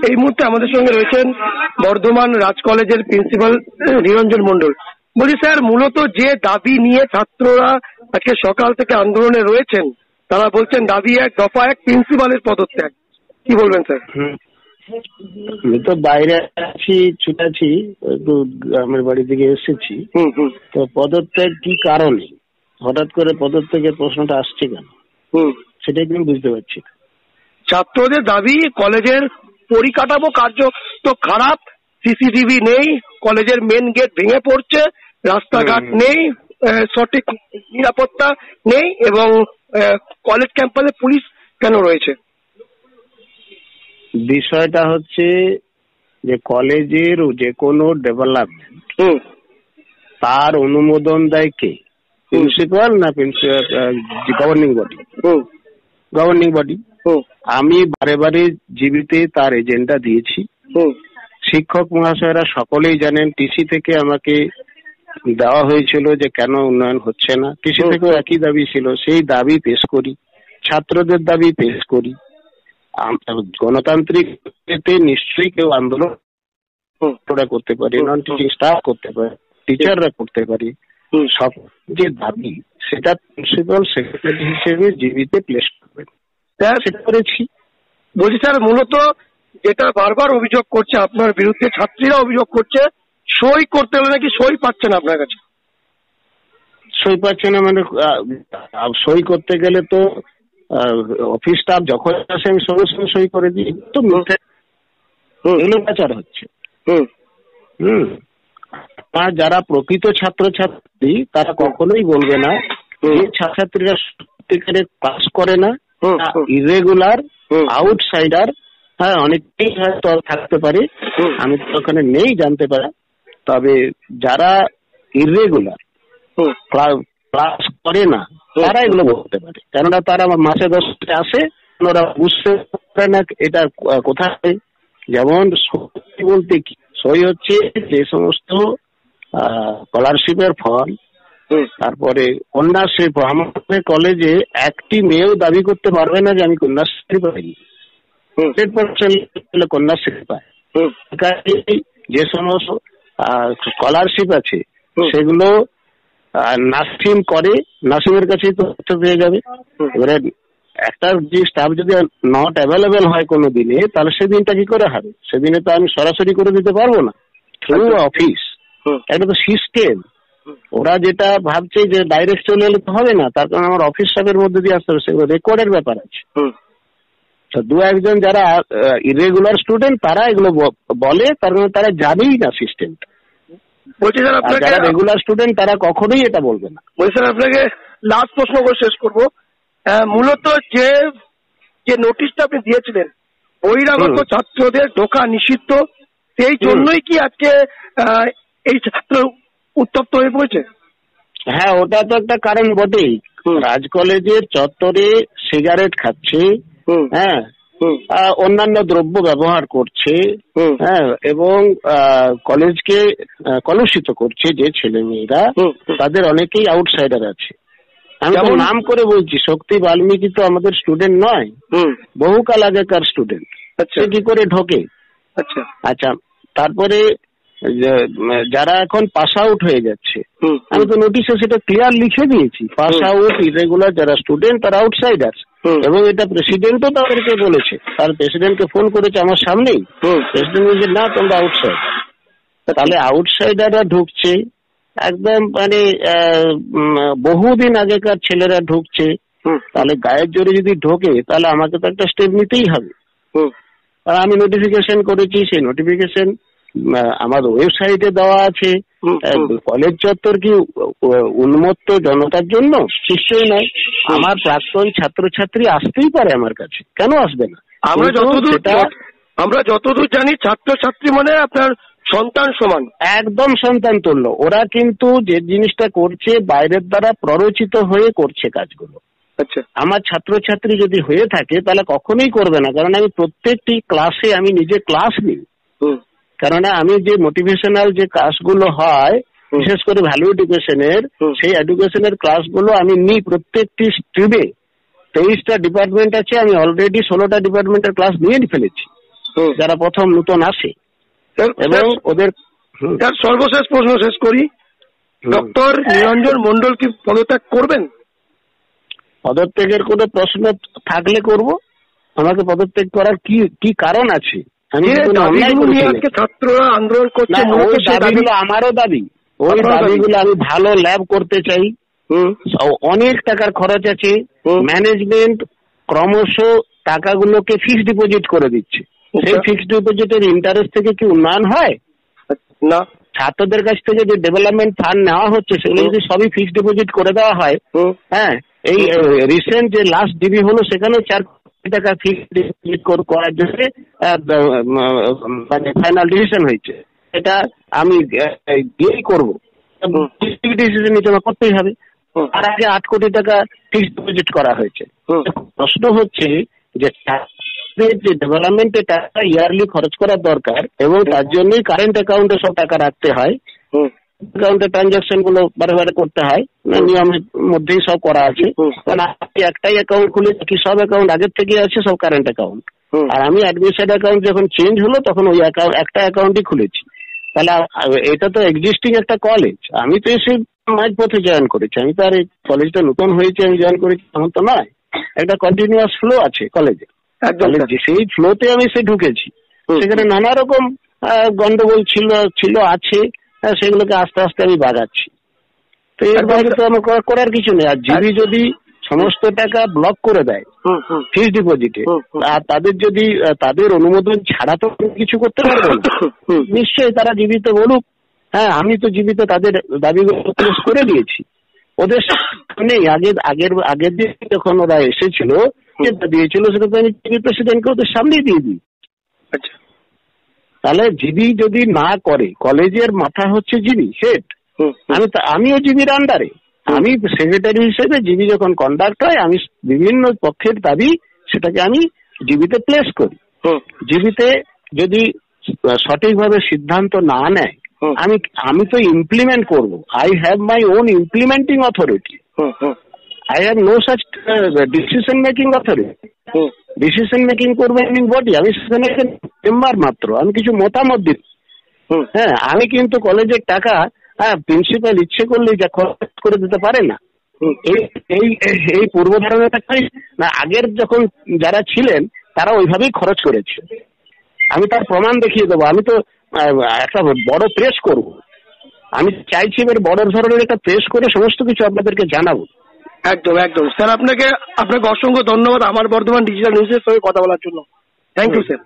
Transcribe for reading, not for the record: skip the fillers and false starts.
এই মুহূর্তে আমাদের সঙ্গে রয়েছেন বর্ধমান রাজ কলেজের প্রিন্সিপাল নিরঞ্জন মণ্ডল। বলছি স্যার, মূলত যে দাবি নিয়ে ছাত্ররা আজকে সকাল থেকে আন্দোলনে রয়েছেন, তারা বলছেন দাবি এক, দফা এক, প্রিন্সিপালের পদত্যাগ। কি বলবেন স্যার? আমি তো বাইরে আছি, ছুটাছি, একটু গ্রামের বাড়ি থেকে এসেছি। তো পদত্যাগ কি কারণে, হঠাৎ করে পদত্যাগের প্রশ্নটা আসছে কেন, সেটাই কিন্তু বুঝতে পারছি। ছাত্রদের দাবি কলেজের পরিকাঠামো কার্য তো খারাপ, সিসিটিভি নেই, কলেজের মেন গেট ভেঙে পড়ছে, রাস্তাঘাট নেই, সঠিক নিরাপত্তা নেই, এবং কলেজ ক্যাম্পাসে পুলিশ কেন রয়েছে? বিষয়টা হচ্ছে যে কলেজের যে কোনো ডেভেলপমেন্ট তার অনুমোদন দেয় কে? প্রিন্সিপাল না গভর্নিং বডি? Governing body. আমি বারে বারে জীবিতে তার এজেন্ডা দিয়েছি। শিক্ষক মহাশয়রা সকলেই জানেন, টিসি থেকে আমাকে দেওয়া হয়েছিল যে কেন উন্নয়ন হচ্ছে না। টিসি থেকেও একই দাবি ছিল, সেই দাবি পেশ করি, ছাত্রদের দাবি পেশ করি। গণতান্ত্রিক নিশ্চয়ই কেউ আন্দোলন করতে পারে, নন টিচিং স্টাফ করতে পারে, টিচাররা করতে পারে। সব যে দাবি সেটা প্রিন্সিপাল সেক্রেটারি হিসেবে জীবিতে প্লেস করবেন, সেটা করেছি। বলছি স্যার, মূলত যেটা বারবার অভিযোগ করছে আপনার বিরুদ্ধে, ছাত্রীরা অভিযোগ করছে সই করতে হলে নাকি সই পাচ্ছে না আপনার কাছে। সই পাচ্ছে না মানে সই করতে গেলে তো অফিস স্টাফ যখন আসে আমি সঙ্গে সঙ্গে সই করে দিই, তো এগুলো পাচার হচ্ছে। আর যারা প্রকৃত ছাত্রছাত্রী তারা কখনোই বলবে না যে ছাত্রছাত্রীরা সত্যিকারে ক্লাস করে না, ইরেগুলার, আউটসাইডার। হ্যাঁ, অনেকেই হয়তো থাকতে পারে, আমি তো ওখানে নেই জানতে পারা। তবে যারা ইরেগুলার ক্লাস করে না তারা এগুলো বলতে পারে, কেননা তারা মাসে 10 আসে, ওরা বুঝতে পারে না এটা কোথায়। যেমন সই বলতে কি, সই হচ্ছে যে সমস্ত স্কলারশিপের ফর্ম, তারপরে কন্যাশ্রী। আমাদের কলেজে একটি মেয়েও দাবি করতে পারবে না যে আমি কন্যাশ্রী পাইনি, 100% কন্যাশ্রী পায়। যে সমস্ত স্কলারশিপ আছে সেগুলো নার্সিং করে, নার্সিংয়ের কাছেই তো পেয়ে যাবে। এবারে একটা যে স্টাফ যদি নট অ্যাভেলেবেল হয় কোনো দিনে, তাহলে সেদিনটা কি করে হবে? সেদিনে তো আমি সরাসরি করে দিতে পারবো না, থ্রু অফিস। এটা তো সিস্টেম। ওরা যেটা ভাবছে যে ডাইরেক্ট চলে এলে তো হবে না, তার কারণ আমার অফিস স্টাফের মধ্যে দিয়ে আসতে হবে, সেগুলো রেকর্ডের ব্যাপার আছে। তো 2-1 যারা ইরেগুলার স্টুডেন্ট তারা এগুলো বলে, তার কারণে তারা জানেই না সিস্টেমটা। বলছি স্যার, আপনাকে যারা রেগুলার স্টুডেন্ট তারা কখনোই এটা বলবে না। বলছি স্যার, আপনাকে লাস্ট প্রশ্ন করে শেষ করবো। মূলত যে নোটিশটা আপনি দিয়েছিলেন বহিরাগত ছাত্রদের ঢোকা নিষিদ্ধ, সেই জন্যই কি আজকে এই ছাত্র উত্তপ্ত হয়ে পড়েছে? হ্যাঁ, ওটা তো একটা কারণ বটেই। রাজ কলেজের চত্বরে সিগারেট খাচ্ছে, হ্যাঁ, অন্যান্য দ্রব্য ব্যবহার করছে, হ্যাঁ, এবং কলেজকে কলুষিত করছে যে ছেলে মেয়েরা, তাদের অনেকেই আউটসাইডার আছে। আমি তো নাম করে বলছি, শক্তি বাল্মীকি তো আমাদের স্টুডেন্ট নয়, বহুকাল আগেকার স্টুডেন্ট। সে কি করে ঢোকে? আচ্ছা, তারপরে যারা এখন পাস আউট হয়ে যাচ্ছে, আমি তো নোটিশে সেটা ক্লিয়ার লিখে দিয়েছি, পাস আউট ইরেগুলার যারা স্টুডেন্ট তারা আউটসাইডার। এবং এটা প্রেসিডেন্টও তাদেরকে বলেছে, তার প্রেসিডেন্টকে ফোন করেছে আমার সামনেই। প্রেসিডেন্ট বলছে না, তোমরা আউটসাইডার। তাহলে আউটসাইডাররা ঢুকছে, একদম মানে বহুদিন আগেকার ছেলেরা ঢুকছে। তাহলে গায়ের জোরে যদি ঢোকে তাহলে আমাকে তো একটা স্টেপ নিতেই হবে। আমি নোটিফিকেশন করেছি, সেই নোটিফিকেশন আমার ওয়েবসাইটে দেওয়া আছে। কলেজ চত্বর কি উন্মত্ত জনতার জন্য? নিশ্চয়ই নয়। আমার প্রাক্তন ছাত্রছাত্রী আসতেই পারে আমার কাছে, কেন আসবে না? আমরা যতদূর জানি ছাত্রছাত্রী মানে আপনার সন্তান সমান, একদম সন্তান তুল্য। ওরা কিন্তু যে জিনিসটা করছে বাইরের দ্বারা প্ররোচিত হয়ে করছে কাজগুলো। আচ্ছা, আমার ছাত্রছাত্রী যদি হয়ে থাকে তাহলে কখনোই করবে না, কারণ আমি প্রত্যেকটি ক্লাসে আমি নিজে ক্লাস নিই। কেননা আমি যে মোটিভেশনাল যে ক্লাসগুলো হয়, বিশেষ করে ভ্যালু এডুকেশনের, সেই এডুকেশনের ক্লাসগুলো আমি নিই প্রত্যেকটি স্ট্রিমে। 23টা ডিপার্টমেন্ট আছে, আমি অলরেডি 16টা ডিপার্টমেন্টের ক্লাস নিয়ে ফেলেছি। যারা প্রথম নতুন আসে এবং ওদের। সর্বশেষ প্রশ্ন শেষ করি, ডক্টর নিরঞ্জন মন্ডল কি পদত্যাগ করবেন? পদত্যাগের কোনো প্রশ্ন থাকলে করব, আমাকে পদত্যাগ করার কি কারণ আছে? ছাত্ররা আন্দোলন করছে, ওই দাবিগুলো আমারও দাবি, ওই দাবিগুলো আমি ভালো ল্যাব করতে চাই, অনেক টাকার খরচ আছে, ম্যানেজমেন্ট ক্রমশ টাকাগুলোকে ফিক্সড ডিপোজিট করে দিচ্ছে, সেই ফিক্সড ডিপোজিটের ইন্টারেস্ট থেকে কি উন্নয়ন হয় না? ছাত্রদের কাছ থেকে যে ডেভেলপমেন্ট ফান্ড নেওয়া হচ্ছে সেগুলো যদি সবই ফিক্সড ডিপোজিট করে দেওয়া হয়, হ্যাঁ, এই রিসেন্ট যে লাস্ট ডিবি হলো সেখানেও 4 কোটি টাকা ফিক্সড ডিপোজিট করার জন্য মানে ফাইনাল ডিসিশন হয়েছে। এটা আমি গিয়েই করবো, ডিসিশন নিতে করতেই হবে। আর আগে 8 কোটি টাকা ফিক্সড ডিপোজিট করা হয়েছে। প্রশ্ন হচ্ছে যে যে ডেভেলপমেন্টে টাকা ইয়ারলি খরচ করার দরকার এবং তার জন্যই কারেন্ট অ্যাকাউন্টে সব টাকা রাখতে হয়, অ্যাকাউন্টে ট্রানজাকশন গুলো বারে বারে করতে হয়, নিয়মের মধ্যেই সব করা আছে। কারণ একটাই অ্যাকাউন্ট খুলে কি সব অ্যাকাউন্ট আগের থেকে আছে, সব কারেন্ট অ্যাকাউন্ট। আর আমি অ্যাডমিশন অ্যাকাউন্ট যখন চেঞ্জ হলো তখন ওই একটা অ্যাকাউন্টই খুলেছি। তাহলে এটা তো এক্সিস্টিং একটা কলেজ, আমি তো এসে মাঝ পথে জয়েন করেছি, আমি তো আর এই কলেজটা নতুন হয়েছে আমি জয়েন করেছি এমন তো নয়, একটা কন্টিনিউয়াস ফ্লো আছে কলেজে, সেই ফ্লোতে আমি ঢুকেছি। সেখানে নানা রকম গন্ডগোল ছিল আছে, সেগুলোকে আস্তে আস্তে আমি বাগাচ্ছি। তো এর বাইরে তো আমার করার কিছু নেই। আর জিবি যদি সমস্ত টাকা ব্লক করে দেয় ফিক্সড ডিপোজিটে, আর তাদের অনুমোদন ছাড়া তো কিছু করতে পারবে না, নিশ্চয়ই তারা জীবিত বলুক। হ্যাঁ, আমি তো জীবিত তাদের দাবিগুলো করে দিয়েছি ওদের নেই। আগের দিন যখন ওরা এসেছিল দিয়েছিল সেটা তো আমি টিভি প্রেসিডেন্টকে ওদের সামনেই দিয়ে দিই। আচ্ছা, তাহলে জিবি যদি না করে, কলেজের মাথা হচ্ছে জিবি হেড, আমিও জিবির আন্ডারে, আমি সেক্রেটারি হিসেবে জিবি যখন কন্ডাক্ট হয় আমি বিভিন্ন পক্ষের দাবি সেটাকে আমি জিবিতে প্লেস করি। জিবিতে যদি সঠিকভাবে সিদ্ধান্ত না নেয় আমি তো ইমপ্লিমেন্ট করব। I have my own implementing authority, I have no such decision making authority. Decision making করবে বডি, আমি সেখানে মেম্বার মাত্র, আমি কিছু মতামত দিই। হ্যাঁ, আমি কিন্তু কলেজের টাকা প্রিন্সিপাল ইচ্ছে করলেই যা খরচ করে দিতে পারে না। এই পূর্ব ধারণাটা না, আগের যখন যারা ছিলেন তারা ওইভাবেই খরচ করেছে। আমি তার প্রমাণ দেখিয়ে দেবো। আমি তো একটা বড় প্রেস করব, আমি চাইছি এবার বড় ধরনের একটা প্রেস করে সমস্ত কিছু আপনাদেরকে জানাবো। একদম একদম স্যার, আপনাকে অসংখ্য ধন্যবাদ আমার বর্ধমান ডিজিটাল নিউজের সঙ্গে কথা বলার জন্য। Thank you sir.